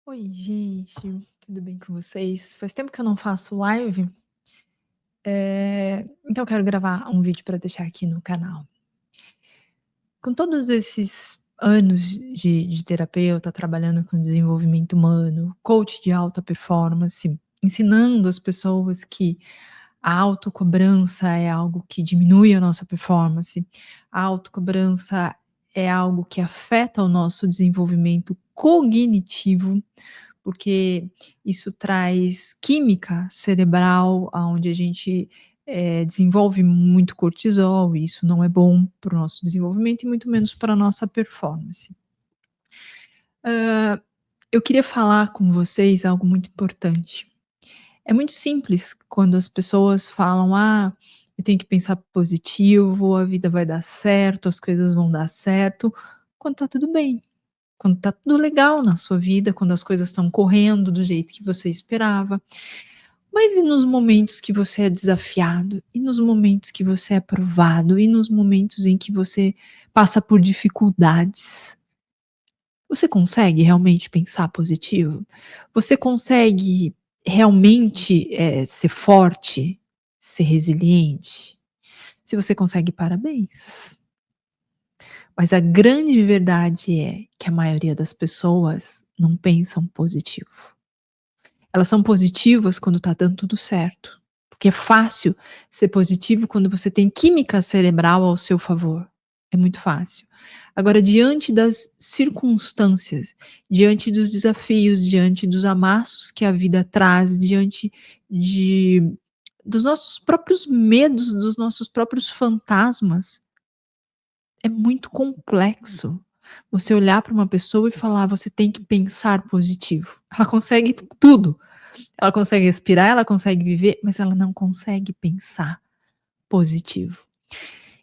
Oi, gente, tudo bem com vocês? Faz tempo que eu não faço live, então eu quero gravar um vídeo para deixar aqui no canal. Com todos esses anos de terapeuta, trabalhando com desenvolvimento humano, coach de alta performance, ensinando as pessoas que a autocobrança é algo que diminui a nossa performance, a autocobrança é algo que afeta o nosso desenvolvimento cognitivo, porque isso traz química cerebral, aonde a gente, desenvolve muito cortisol, e isso não é bom para o nosso desenvolvimento e muito menos para a nossa performance. Eu queria falar com vocês algo muito importante. É muito simples quando as pessoas falam: "Ah, eu tenho que pensar positivo, a vida vai dar certo, as coisas vão dar certo", quando tá tudo bem. Quando tá tudo legal na sua vida, quando as coisas estão correndo do jeito que você esperava. Mas e nos momentos que você é desafiado? E nos momentos que você é provado? E nos momentos em que você passa por dificuldades? Você consegue realmente pensar positivo? Você consegue realmente, ser forte, ser resiliente? Se você consegue, parabéns. Mas a grande verdade é que a maioria das pessoas não pensam positivo. Elas são positivas quando tá dando tudo certo, porque é fácil ser positivo quando você tem química cerebral ao seu favor. É muito fácil. Agora, diante das circunstâncias, diante dos desafios, diante dos amassos que a vida traz, diante de dos nossos próprios medos, dos nossos próprios fantasmas, é muito complexo você olhar para uma pessoa e falar: "Você tem que pensar positivo". Ela consegue tudo, ela consegue respirar, ela consegue viver, mas ela não consegue pensar positivo.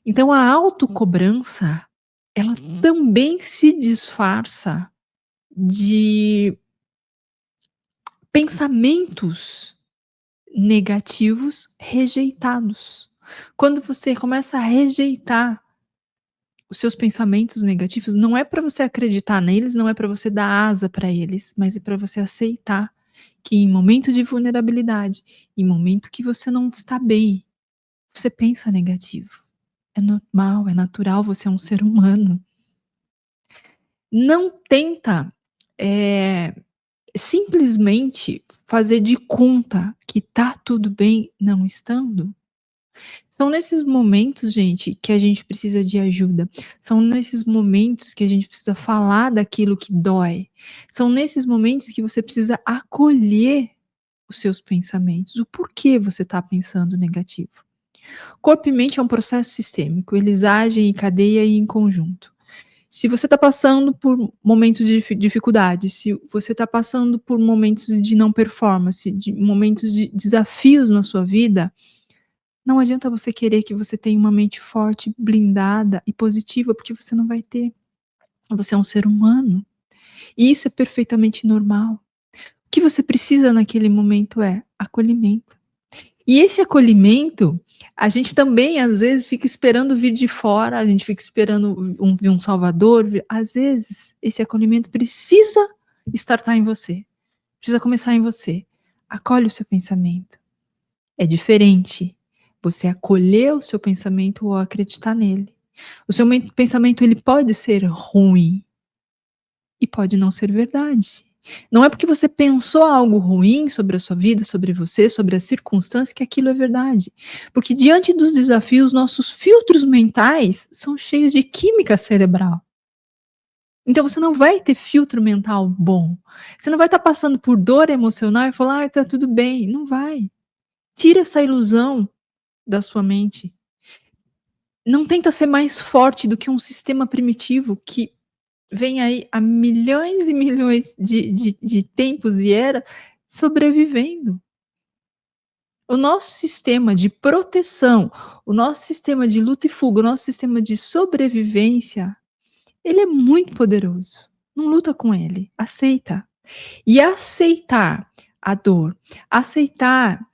Então a autocobrança, ela também se disfarça de pensamentos negativos rejeitados. Quando você começa a rejeitar os seus pensamentos negativos, não é para você acreditar neles, não é para você dar asa para eles, mas é para você aceitar que em momento de vulnerabilidade, em momento que você não está bem, você pensa negativo. É normal, é natural, você é um ser humano. Não tenta, eh, simplesmente fazer de conta que tá tudo bem não estando. São nesses momentos, gente, que a gente precisa de ajuda. São nesses momentos que a gente precisa falar daquilo que dói. São nesses momentos que você precisa acolher os seus pensamentos. O porquê você está pensando negativo. Corpo e mente é um processo sistêmico, eles agem em cadeia e em conjunto. Se você está passando por momentos de dificuldade, se você está passando por momentos de não performance, de momentos de desafios na sua vida, não adianta você querer que você tenha uma mente forte, blindada e positiva, porque você não vai ter. Você é um ser humano. E isso é perfeitamente normal. O que você precisa naquele momento é acolhimento. E esse acolhimento, a gente também às vezes fica esperando vir de fora, a gente fica esperando vir um salvador, às vezes esse acolhimento precisa startar em você, precisa começar em você. Acolhe o seu pensamento. É diferente você acolher o seu pensamento ou acreditar nele. O seu pensamento ele pode ser ruim e pode não ser verdade. Não é porque você pensou algo ruim sobre a sua vida, sobre você, sobre as circunstâncias que aquilo é verdade. Porque diante dos desafios, nossos filtros mentais são cheios de química cerebral. Então você não vai ter filtro mental bom. Você não vai estar passando por dor emocional e falar: "Ai, tá tudo bem". Não vai. Tira essa ilusão da sua mente. Não tenta ser mais forte do que um sistema primitivo que vem aí há milhões e milhões de tempos e eras sobrevivendo. O nosso sistema de proteção, o nosso sistema de luta e fuga, o nosso sistema de sobrevivência, ele é muito poderoso. Não luta com ele, aceita. E aceitar a dor, aceitar,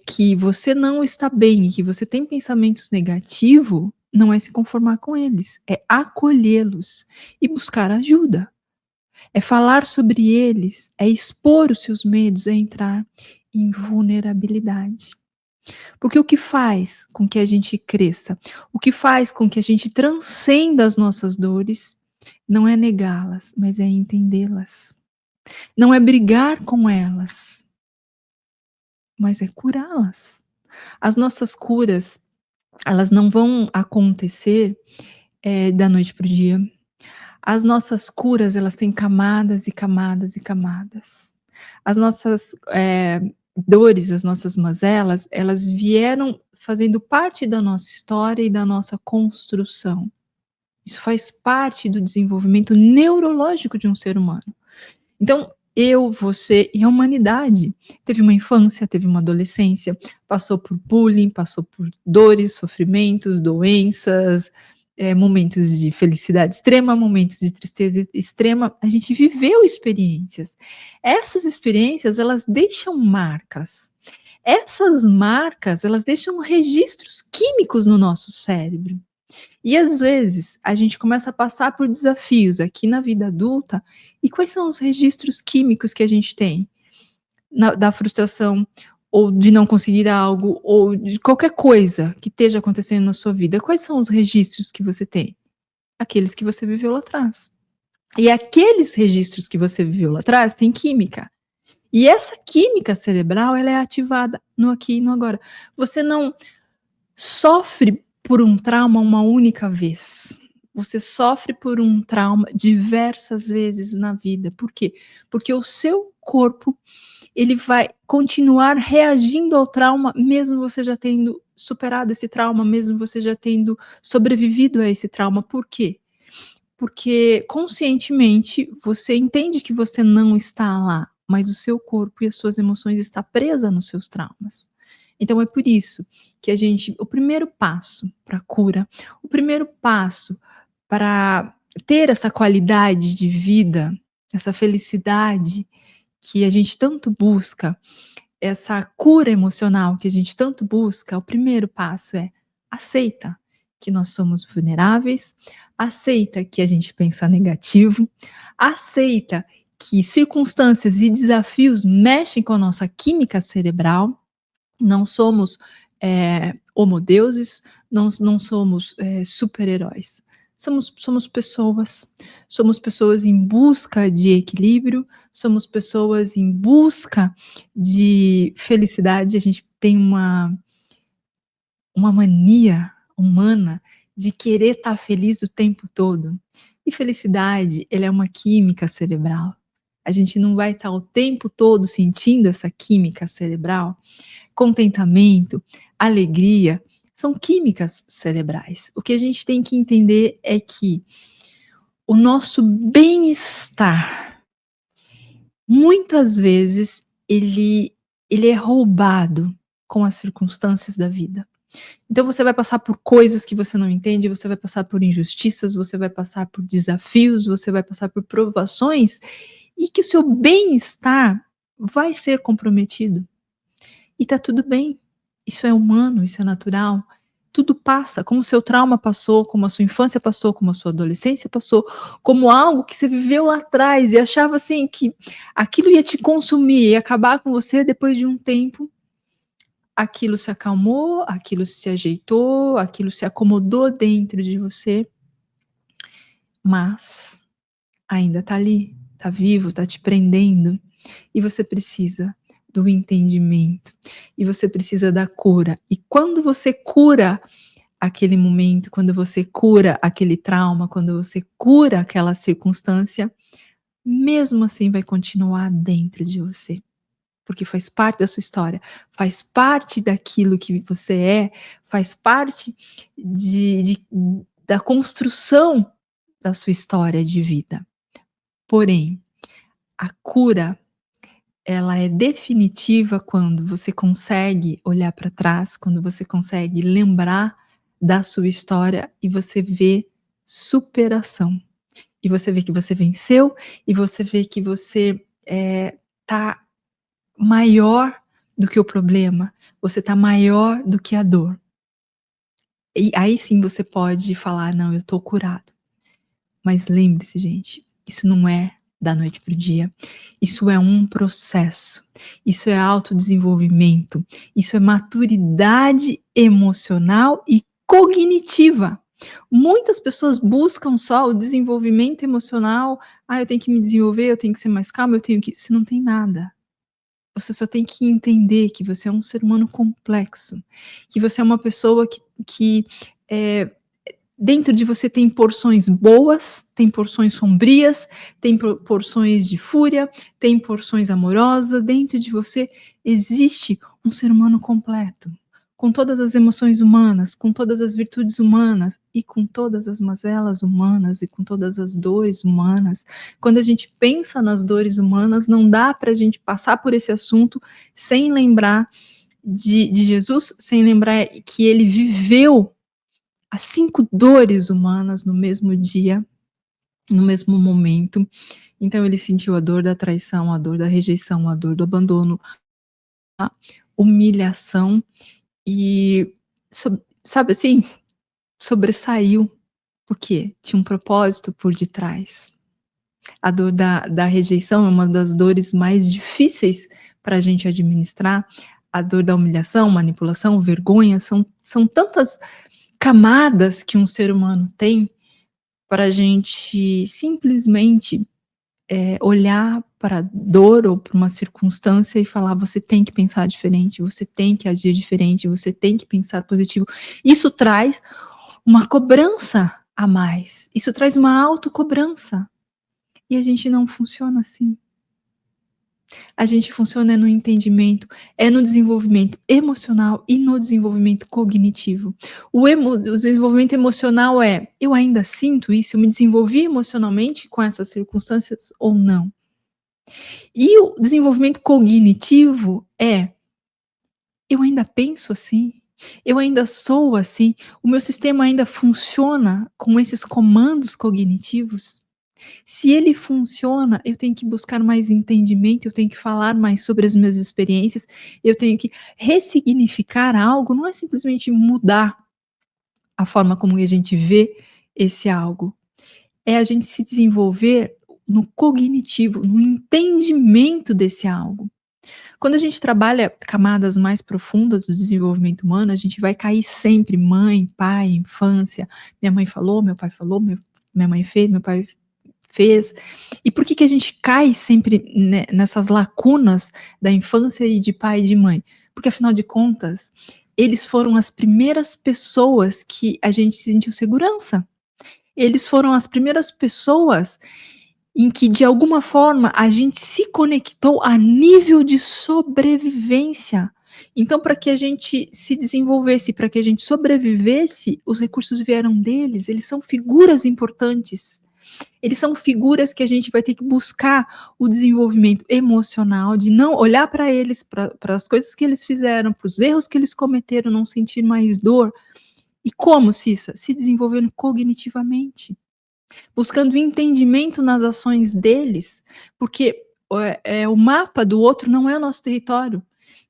que você não está bem e que você tem pensamentos negativos, não é se conformar com eles, é acolhê-los e buscar ajuda. É falar sobre eles, é expor os seus medos, é entrar em vulnerabilidade. Porque o que faz com que a gente cresça, o que faz com que a gente transcenda as nossas dores, não é negá-las, mas é entendê-las. Não é brigar com elas, mas é curá-las. As nossas curas, elas não vão acontecer, da noite para o dia. As nossas curas, elas têm camadas e camadas e camadas. As nossas, dores, as nossas mazelas, elas vieram fazendo parte da nossa história e da nossa construção. Isso faz parte do desenvolvimento neurológico de um ser humano. Então, eu, você e a humanidade teve uma infância, teve uma adolescência, passou por bullying, passou por dores, sofrimentos, doenças, momentos de felicidade extrema, momentos de tristeza extrema. A gente viveu experiências. Essas experiências, elas deixam marcas. Essas marcas, elas deixam registros químicos no nosso cérebro. E às vezes a gente começa a passar por desafios aqui na vida adulta, e quais são os registros químicos que a gente tem? Da frustração, ou de não conseguir algo, ou de qualquer coisa que esteja acontecendo na sua vida. Quais são os registros que você tem? Aqueles que você viveu lá atrás. E aqueles registros que você viveu lá atrás têm química. E essa química cerebral, ela é ativada no aqui e no agora. Você não sofre por um trauma uma única vez. Você sofre por um trauma diversas vezes na vida. Por quê? Porque o seu corpo, ele vai continuar reagindo ao trauma, mesmo você já tendo superado esse trauma, mesmo você já tendo sobrevivido a esse trauma. Por quê? Porque conscientemente você entende que você não está lá, mas o seu corpo e as suas emoções está presa nos seus traumas. Então é por isso que o primeiro passo para a cura, o primeiro passo para ter essa qualidade de vida, essa felicidade que a gente tanto busca, essa cura emocional que a gente tanto busca, o primeiro passo é: aceita que nós somos vulneráveis, aceita que a gente pensa negativo, aceita que circunstâncias e desafios mexem com a nossa química cerebral. Não somos, homodeuses, não somos, super-heróis. Somos pessoas em busca de equilíbrio, somos pessoas em busca de felicidade. A gente tem uma mania humana de querer estar feliz o tempo todo. E felicidade, ela é uma química cerebral. A gente não vai estar o tempo todo sentindo essa química cerebral. Contentamento, alegria, são químicas cerebrais. O que a gente tem que entender é que o nosso bem-estar, muitas vezes, ele é roubado com as circunstâncias da vida. Então você vai passar por coisas que você não entende, você vai passar por injustiças, você vai passar por desafios, você vai passar por provações, e que o seu bem-estar vai ser comprometido. E tá tudo bem. Isso é humano, isso é natural. Tudo passa, como o seu trauma passou, como a sua infância passou, como a sua adolescência passou, como algo que você viveu lá atrás e achava assim que aquilo ia te consumir e acabar com você. Depois de um tempo, aquilo se acalmou, aquilo se ajeitou, aquilo se acomodou dentro de você, mas ainda tá ali, tá vivo, tá te prendendo, e você precisa do entendimento, e você precisa da cura. E quando você cura aquele momento, quando você cura aquele trauma, quando você cura aquela circunstância, mesmo assim vai continuar dentro de você, porque faz parte da sua história, faz parte daquilo que você é, faz parte da construção da sua história de vida. Porém, a cura, ela é definitiva quando você consegue olhar para trás, quando você consegue lembrar da sua história e você vê superação. E você vê que você venceu, e você vê que você, tá maior do que o problema, você tá maior do que a dor. E aí sim você pode falar: "Não, eu tô curado". Mas lembre-se, gente, isso não é da noite para o dia. Isso é um processo, isso é autodesenvolvimento, isso é maturidade emocional e cognitiva. Muitas pessoas buscam só o desenvolvimento emocional. "Ah, eu tenho que me desenvolver, eu tenho que ser mais calma, eu tenho que", você não tem nada. Você só tem que entender que você é um ser humano complexo, que você é uma pessoa que, eh, dentro de você tem porções boas, tem porções sombrias, tem porções de fúria, tem porções amorosas. Dentro de você existe um ser humano completo, com todas as emoções humanas, com todas as virtudes humanas e com todas as mazelas humanas e com todas as dores humanas. Quando a gente pensa nas dores humanas, não dá para a gente passar por esse assunto sem lembrar de Jesus, sem lembrar que ele viveu as 5 dores humanas no mesmo dia, no mesmo momento. Então ele sentiu a dor da traição, a dor da rejeição, a dor do abandono, a humilhação e, sabe assim, sobressaiu, porque tinha um propósito por detrás. A dor da rejeição é uma das dores mais difíceis para a gente administrar. A dor da humilhação, manipulação, vergonha, são tantas camadas que um ser humano tem para a gente simplesmente olhar para a dor ou para uma circunstância e falar: você tem que pensar diferente, você tem que agir diferente, você tem que pensar positivo. Isso traz uma cobrança a mais, isso traz uma autocobrança. E a gente não funciona assim. A gente funciona no entendimento, é no desenvolvimento emocional e no desenvolvimento cognitivo. O desenvolvimento emocional é: eu ainda sinto isso, eu me desenvolvi emocionalmente com essas circunstâncias ou não? E o desenvolvimento cognitivo é: eu ainda penso assim? Eu ainda sou assim? O meu sistema ainda funciona com esses comandos cognitivos? Se ele funciona, eu tenho que buscar mais entendimento, eu tenho que falar mais sobre as minhas experiências, eu tenho que ressignificar algo, não é simplesmente mudar a forma como a gente vê esse algo, é a gente se desenvolver no cognitivo, no entendimento desse algo. Quando a gente trabalha camadas mais profundas do desenvolvimento humano, a gente vai cair sempre mãe, pai, infância. Minha mãe falou, meu pai falou, minha mãe fez, meu pai fez. E por que que a gente cai sempre nessas lacunas da infância e de pai e de mãe? Porque afinal de contas, eles foram as primeiras pessoas que a gente sentiu segurança. Eles foram as primeiras pessoas em que, de alguma forma, a gente se conectou a nível de sobrevivência. Então, para que a gente se desenvolvesse, para que a gente sobrevivesse, os recursos vieram deles, eles são figuras importantes. Eles são figuras que a gente vai ter que buscar o desenvolvimento emocional, de não olhar para eles, para as coisas que eles fizeram, para os erros que eles cometeram, não sentir mais dor. E como, Cissa? Se desenvolvendo cognitivamente, buscando entendimento nas ações deles, porque o mapa do outro não é o nosso território.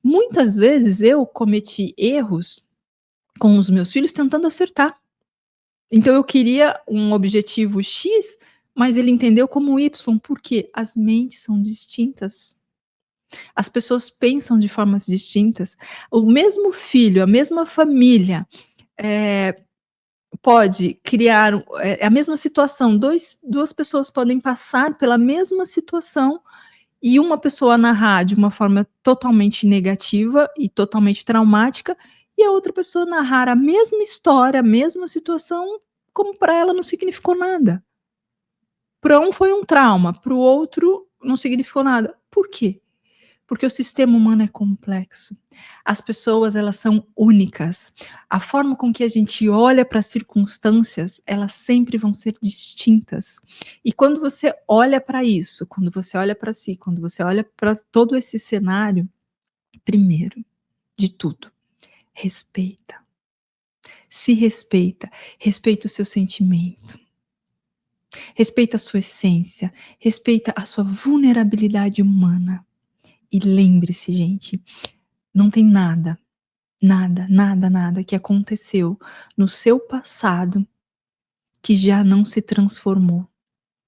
Muitas vezes eu cometi erros com os meus filhos tentando acertar. Então eu queria um objetivo X, mas ele entendeu como Y, porque as mentes são distintas. As pessoas pensam de formas distintas. O mesmo filho, a mesma família, eh, pode criar a mesma situação, 2 pessoas podem passar pela mesma situação e uma pessoa narrar de uma forma totalmente negativa e totalmente traumática, e a outra pessoa narrar a mesma história, a mesma situação, como para ela não significou nada. Para um foi um trauma, para o outro não significou nada. Por quê? Porque o sistema humano é complexo. As pessoas, elas são únicas. A forma com que a gente olha para as circunstâncias, elas sempre vão ser distintas. E quando você olha para isso, quando você olha para si, quando você olha para todo esse cenário, primeiro de tudo, respeita. Se respeita, respeita o seu sentimento, respeita a sua essência, respeita a sua vulnerabilidade humana. E lembre-se, gente, não tem nada, nada, nada, nada que aconteceu no seu passado que já não se transformou.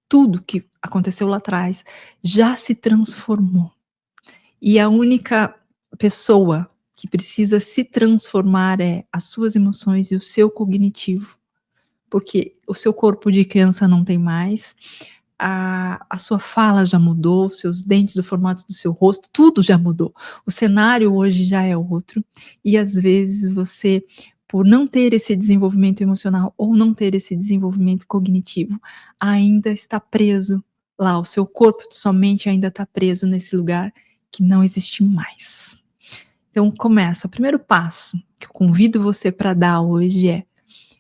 Tudo que aconteceu lá atrás, já se transformou. E a única pessoa que precisa se transformar é as suas emoções e o seu cognitivo, porque o seu corpo de criança não tem mais, a sua fala já mudou, os seus dentes, o formato do seu rosto, tudo já mudou. O cenário hoje já é outro, e às vezes você, por não ter esse desenvolvimento emocional ou não ter esse desenvolvimento cognitivo, ainda está preso lá, o seu corpo, sua mente ainda está preso nesse lugar que não existe mais. Então começa, o primeiro passo que eu convido você para dar hoje é: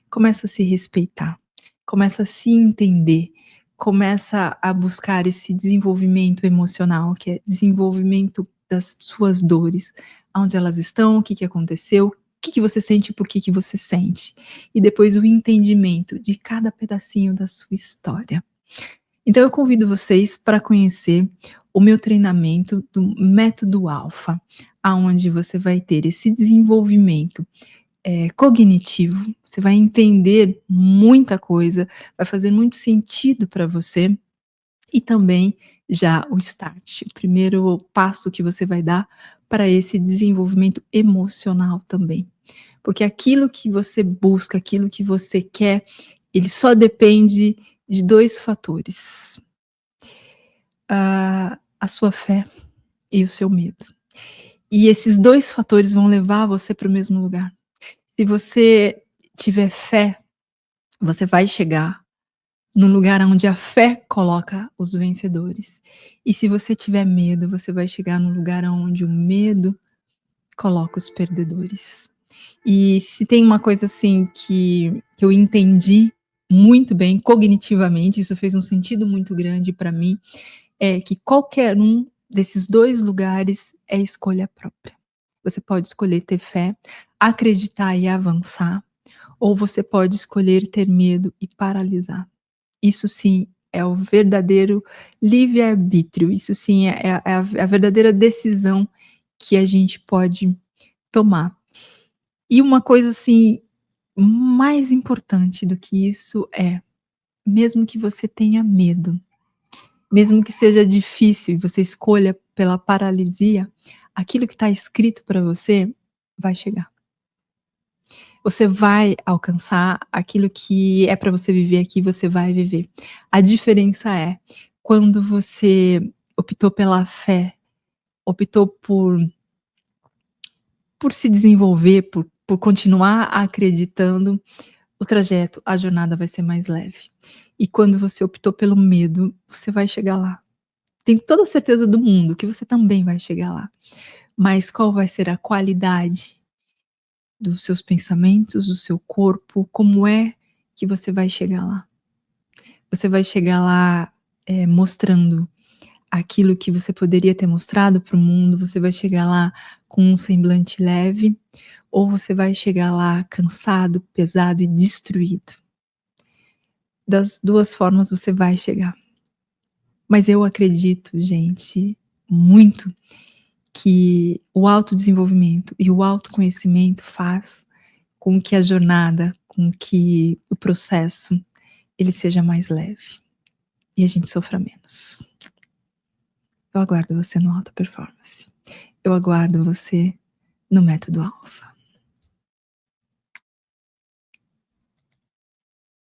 começa a se respeitar, começa a se entender, começa a buscar esse desenvolvimento emocional, que é desenvolvimento das suas dores, aonde elas estão, o que que aconteceu, o que que você sente, por que que você sente, e depois o entendimento de cada pedacinho da sua história. Então eu convido vocês para conhecer o meu treinamento do Método Alfa, aonde você vai ter esse desenvolvimento cognitivo, você vai entender muita coisa, vai fazer muito sentido para você, e também já o start, o primeiro passo que você vai dar para esse desenvolvimento emocional também. Porque aquilo que você busca, aquilo que você quer, ele só depende de 2 fatores: a sua fé e o seu medo. E esses 2 fatores vão levar você para o mesmo lugar. Se você tiver fé, você vai chegar no lugar onde a fé coloca os vencedores. E se você tiver medo, você vai chegar no lugar onde o medo coloca os perdedores. E se tem uma coisa assim que eu entendi muito bem cognitivamente, isso fez um sentido muito grande para mim, é que qualquer um desses 2 lugares é escolha própria. Você pode escolher ter fé, acreditar e avançar, ou você pode escolher ter medo e paralisar. Isso sim é o verdadeiro livre-arbítrio, isso sim é a verdadeira decisão que a gente pode tomar. E uma coisa assim, mais importante do que isso é, mesmo que você tenha medo, mesmo que seja difícil e você escolha pela paralisia, aquilo que está escrito para você vai chegar. Você vai alcançar aquilo que é para você viver aqui, você vai viver. A diferença é, quando você optou pela fé, optou por se desenvolver, por continuar acreditando, o trajeto, a jornada vai ser mais leve. E quando você optou pelo medo, você vai chegar lá. Tenho toda a certeza do mundo que você também vai chegar lá. Mas qual vai ser a qualidade dos seus pensamentos, do seu corpo? Como é que você vai chegar lá? Você vai chegar lá, mostrando aquilo que você poderia ter mostrado para o mundo? Você vai chegar lá com um semblante leve, ou você vai chegar lá cansado, pesado e destruído? Das 2 formas você vai chegar. Mas eu acredito, gente, muito, que o autodesenvolvimento e o autoconhecimento faz com que a jornada, com que o processo, ele seja mais leve e a gente sofra menos. Eu aguardo você no Alta Performance. Eu aguardo você no Método Alfa.